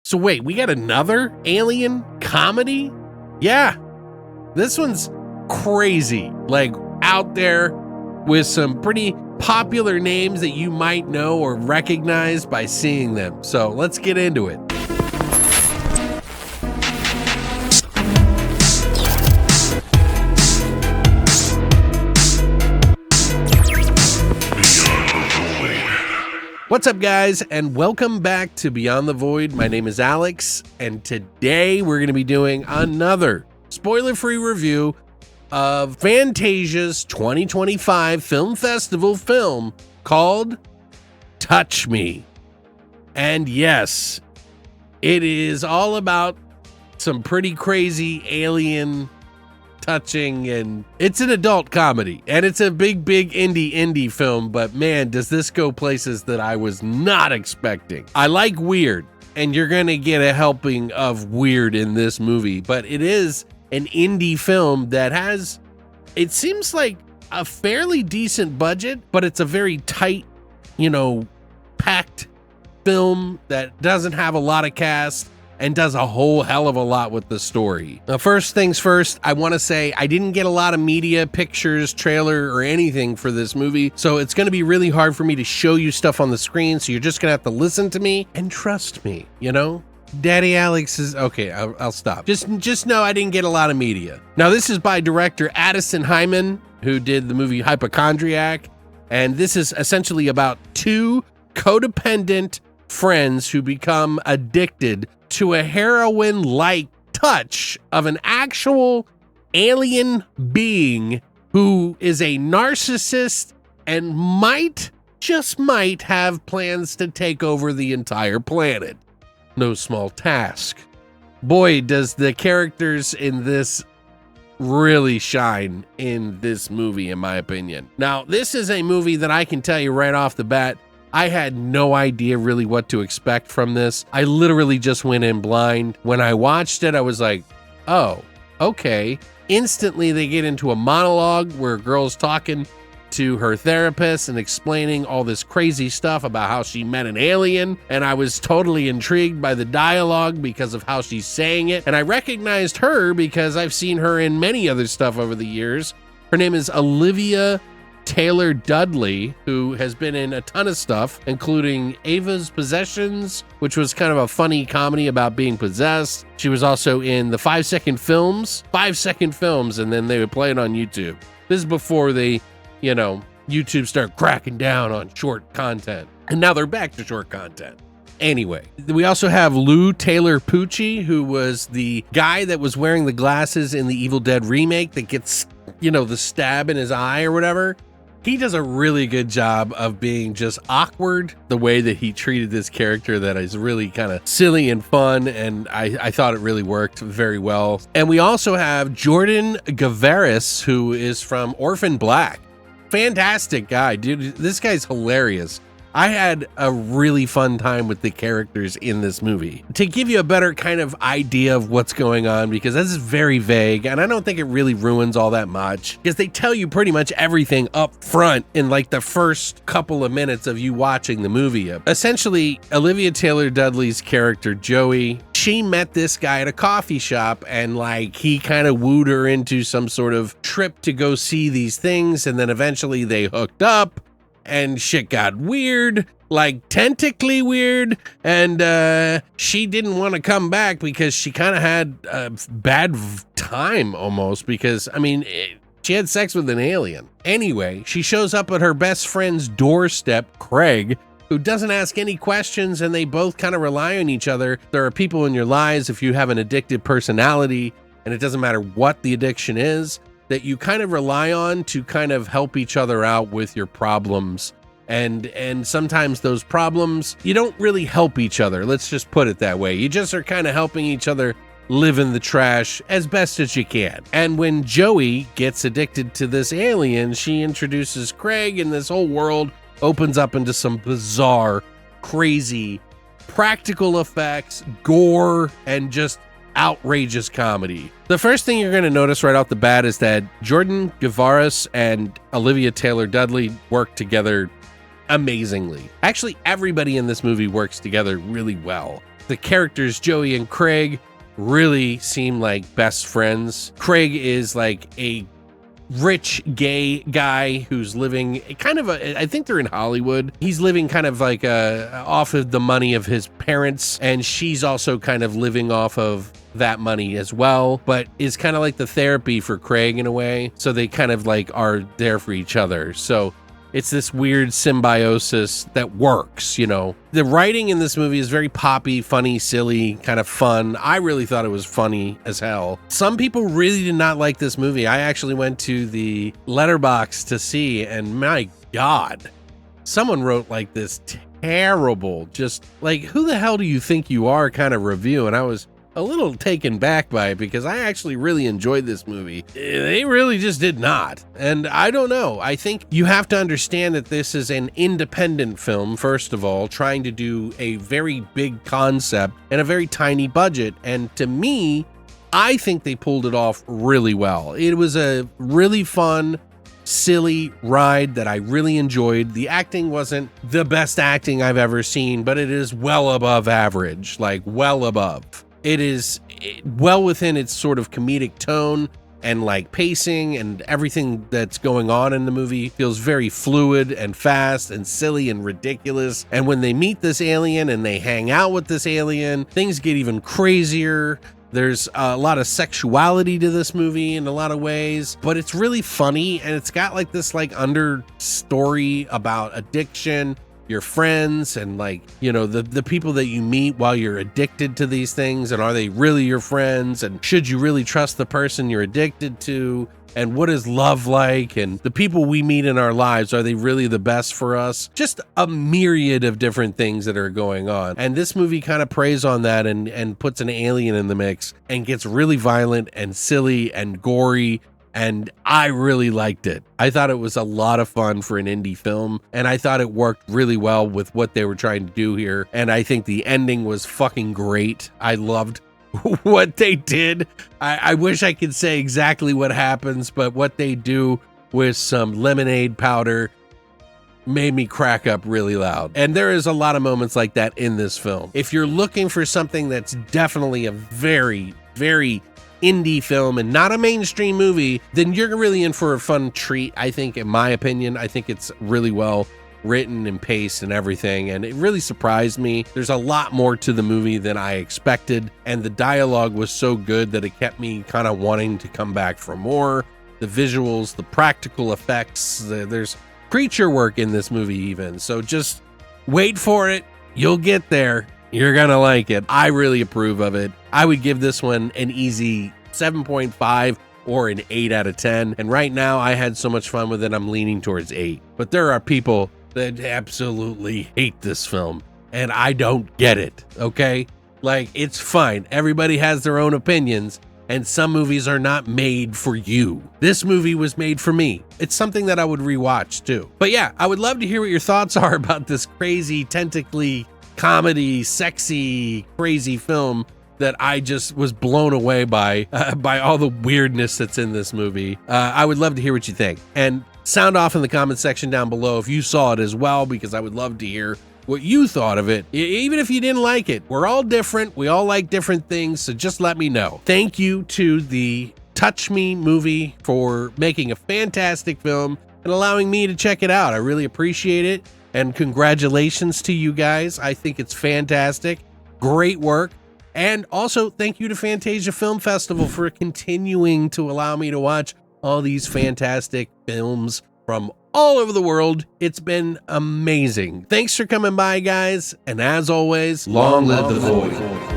So wait, we got another alien comedy? Yeah, this one's crazy, like out there with some pretty popular names that you might know or recognize by seeing them. So let's get into it. What's up, guys, and welcome back to Beyond the Void. My name is Alex, and today we're going to be doing another spoiler-free review of Fantasia's 2025 Film Festival film called Touch Me. And yes, it is all about some pretty crazy alien touching, and it's an adult comedy, and it's a big indie film, but man, does this go places that I was not expecting. I like weird, and you're gonna get a helping of weird in this movie, but it is an indie film that has, it seems like, a fairly decent budget, but it's a very tight, packed film that doesn't have a lot of cast and does a whole hell of a lot with the story. Now, first things first, I want to say I didn't get a lot of media, pictures, trailer, or anything for this movie, so it's going to be really hard for me to show you stuff on the screen, so you're just going to have to listen to me and trust me, Daddy Alex is... Okay, I'll stop. Just know I didn't get a lot of media. Now, this is by director Addison Hyman, who did the movie Hypochondriac, and this is essentially about two codependent friends who become addicted to a heroin-like touch of an actual alien being who is a narcissist and just might have plans to take over the entire planet. No small task. Boy, does the characters in this really shine in this movie, in my opinion. Now, this is a movie that I can tell you right off the bat, I had no idea really what to expect from this. I literally just went in blind. When I watched it, I was like, oh, okay. Instantly, they get into a monologue where a girl's talking to her therapist and explaining all this crazy stuff about how she met an alien. And I was totally intrigued by the dialogue because of how she's saying it. And I recognized her because I've seen her in many other stuff over the years. Her name is Olivia Taylor Dudley, who has been in a ton of stuff, including Ava's Possessions, which was kind of a funny comedy about being possessed. She was also in the 5-second films, and then they would play it on YouTube. This is before they, YouTube started cracking down on short content. And now they're back to short content. Anyway, we also have Lou Taylor Pucci, who was the guy that was wearing the glasses in the Evil Dead remake that gets, the stab in his eye or whatever. He does a really good job of being just awkward, the way that he treated this character that is really kind of silly and fun, and I thought it really worked very well. And we also have Jordan Gavaris, who is from Orphan Black. Fantastic guy, dude. This guy's hilarious. I had a really fun time with the characters in this movie. To give you a better kind of idea of what's going on, because this is very vague, and I don't think it really ruins all that much, because they tell you pretty much everything up front in like the first couple of minutes of you watching the movie. Essentially, Olivia Taylor Dudley's character, Joey, she met this guy at a coffee shop, and he kind of wooed her into some sort of trip to go see these things, and then eventually they hooked up. And shit got weird, tentacly weird, and she didn't want to come back because she kind of had a bad time almost because, she had sex with an alien. Anyway, she shows up at her best friend's doorstep, Craig, who doesn't ask any questions, and they both kind of rely on each other. There are people in your lives, if you have an addictive personality, and it doesn't matter what the addiction is, that you kind of rely on to kind of help each other out with your problems. And sometimes those problems, you don't really help each other. Let's just put it that way. You just are kind of helping each other live in the trash as best as you can. And when Joey gets addicted to this alien, she introduces Craig, and this whole world opens up into some bizarre, crazy practical effects, gore, and just outrageous comedy. The first thing you're going to notice right off the bat is that Jordan Gavaris and Olivia Taylor Dudley work together amazingly. Actually, everybody in this movie works together really well. The characters, Joey and Craig, really seem like best friends. Craig is like a rich gay guy who's living kind of I think they're in Hollywood. He's living kind of like off of the money of his parents, and she's also kind of living off of that money as well, but is kind of like the therapy for Craig in a way. So they kind of like are there for each other. So it's this weird symbiosis that works, you know. The writing in this movie is very poppy, funny, silly, kind of fun. I really thought it was funny as hell. Some people really did not like this movie. I actually went to the Letterboxd to see, and my God, someone wrote like this terrible, just like, who the hell do you think you are kind of review. And I was a little taken back by it because I actually really enjoyed this movie. They really just did not. And I don't know. I think you have to understand that this is an independent film, first of all, trying to do a very big concept and a very tiny budget. And to me, I think they pulled it off really well. It was a really fun, silly ride that I really enjoyed. The acting wasn't the best acting I've ever seen, but it is well above average, like well above. It is well within its sort of comedic tone and like pacing, and everything that's going on in the movie feels very fluid and fast and silly and ridiculous. And when they meet this alien and they hang out with this alien, things get even crazier. There's a lot of sexuality to this movie in a lot of ways, but it's really funny, and it's got like this like understory about addiction, your friends, and like, you know, the people that you meet while you're addicted to these things, and are they really your friends, and should you really trust the person you're addicted to, and what is love like, and the people we meet in our lives, are they really the best for us? Just a myriad of different things that are going on, and this movie kind of preys on that and puts an alien in the mix and gets really violent and silly and gory. And I really liked it. I thought it was a lot of fun for an indie film, and I thought it worked really well with what they were trying to do here. And I think the ending was fucking great. I loved what they did. I wish I could say exactly what happens, but what they do with some lemonade powder made me crack up really loud. And there is a lot of moments like that in this film. If you're looking for something that's definitely a very, very indie film and not a mainstream movie, then you're really in for a fun treat. I think, in my opinion, I think it's really well written and paced and everything, and it really surprised me. There's a lot more to the movie than I expected, and the dialogue was so good that it kept me kind of wanting to come back for more. The visuals, the practical effects, there's creature work in this movie even, so just wait for it. You'll get there. You're gonna like it. I really approve of it. I would give this one an easy 7.5 or an 8 out of 10. And right now, I had so much fun with it, I'm leaning towards 8. But there are people that absolutely hate this film, and I don't get it, okay? Like, it's fine. Everybody has their own opinions, and some movies are not made for you. This movie was made for me. It's something that I would rewatch too. But yeah, I would love to hear what your thoughts are about this crazy, tentacly, comedy, sexy, crazy film that I just was blown away by all the weirdness that's in this movie. I would love to hear what you think. And sound off in the comment section down below if you saw it as well, because I would love to hear what you thought of it, even if you didn't like it. We're all different. We all like different things, so just let me know. Thank you to the Touch Me movie for making a fantastic film and allowing me to check it out. I really appreciate it. And congratulations to you guys. I think it's fantastic. Great work. And also thank you to Fantasia Film Festival for continuing to allow me to watch all these fantastic films from all over the world. It's been amazing. Thanks for coming by, guys. And as always, long live the void.